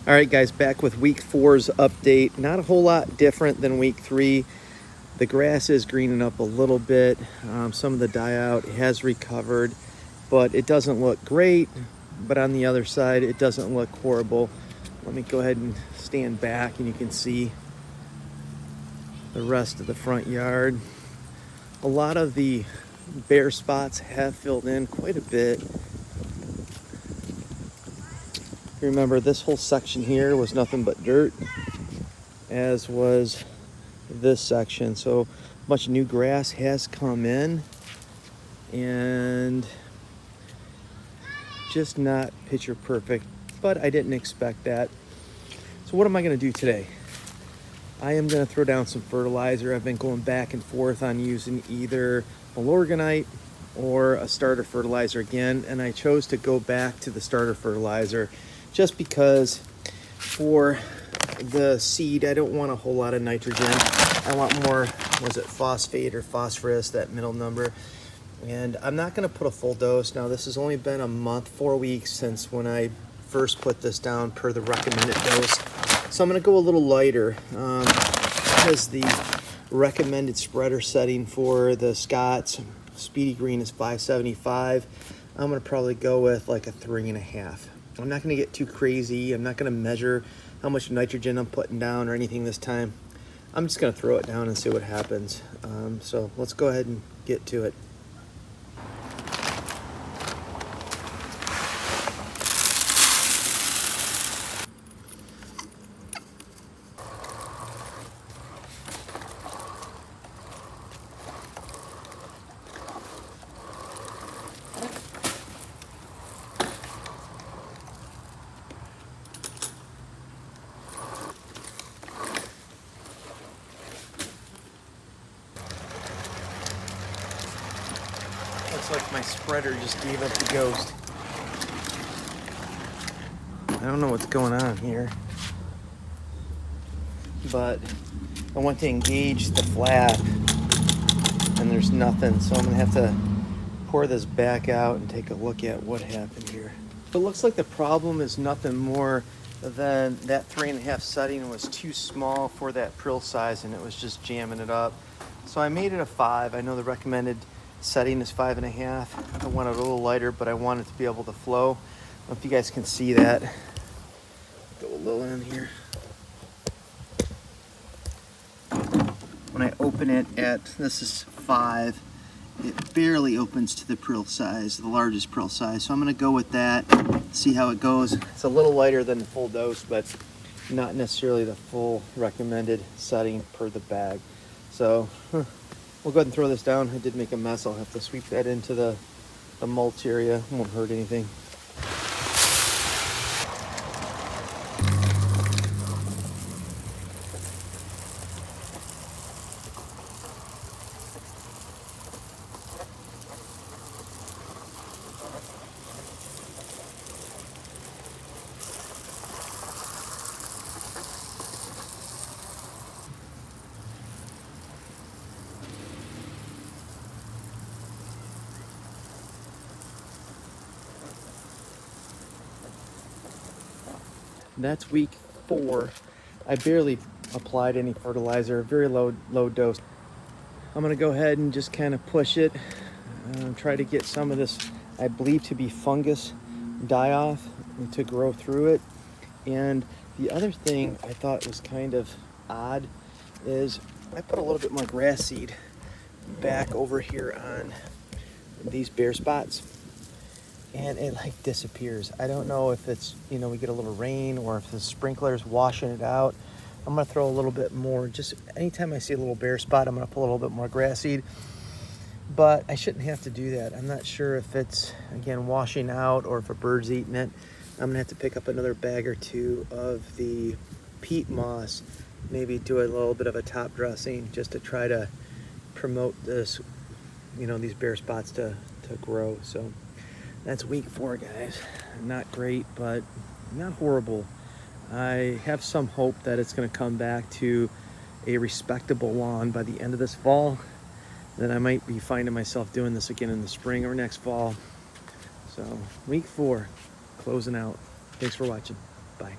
All right, guys, back with week 4's update. Not a whole lot different than week 3. The grass is greening up a little bit. Some of the die out has recovered, but it doesn't look great. But on the other side, it doesn't look horrible. Let me go ahead and stand back and you can see the rest of the front yard. A lot of the bare spots have filled in quite a bit. Remember, this whole section here was nothing but dirt, as was this section. So a bunch of new grass has come in, and just not picture perfect, but I didn't expect that. So what am I going to do today? I am going to throw down some fertilizer. I've been going back and forth on using either Milorganite or a starter fertilizer again, and I chose to go back to the starter fertilizer just because for the seed, I don't want a whole lot of nitrogen. I want more, was it phosphate or phosphorus, that middle number. And I'm not going to put a full dose. Now, this has only been a month, 4 weeks since when I first put this down per the recommended dose. So I'm going to go a little lighter because the recommended spreader setting for the Scott's Speedy Green is 575. I'm going to probably go with like a 3.5. I'm not going to get too crazy. I'm not going to measure how much nitrogen I'm putting down or anything this time. I'm just going to throw it down and see what happens. So let's go ahead and get to it. Looks like my spreader just gave up the ghost. I don't know what's going on here, but I want to engage the flap and there's nothing, so I'm gonna have to pour this back out and take a look at what happened here. It looks like the problem is nothing more than that 3.5 setting was too small for that prill size and it was just jamming it up. So I made it a 5. I know the recommended setting is 5.5. I want it a little lighter, but I want it to be able to flow. I don't know if you guys can see that. Go a little in here. When I open it at, this is 5, it barely opens to the prill size, the largest prill size. So I'm gonna go with that, see how it goes. It's a little lighter than the full dose, but not necessarily the full recommended setting per the bag. So we'll go ahead and throw this down. I did make a mess. I'll have to sweep that into the mulch area. It won't hurt anything. That's week 4. I barely applied any fertilizer, very low dose. I'm gonna go ahead and just kind of push it, try to get some of this, I believe to be fungus, die off and to grow through it. And the other thing I thought was kind of odd is I put a little bit more grass seed back over here on these bare spots, and it like disappears. I don't know if it's, you know, we get a little rain or if the sprinkler's washing it out. I'm gonna throw a little bit more, just anytime I see a little bare spot, I'm gonna put a little bit more grass seed, but I shouldn't have to do that. I'm not sure if it's, again, washing out or if a bird's eating it. I'm gonna have to pick up another bag or 2 of the peat moss, maybe do a little bit of a top dressing just to try to promote this, you know, these bare spots to grow. So that's week 4, guys. Not great, but not horrible. I have some hope that it's going to come back to a respectable lawn by the end of this fall. Then I might be finding myself doing this again in the spring or next fall. So week 4, closing out. Thanks for watching. Bye.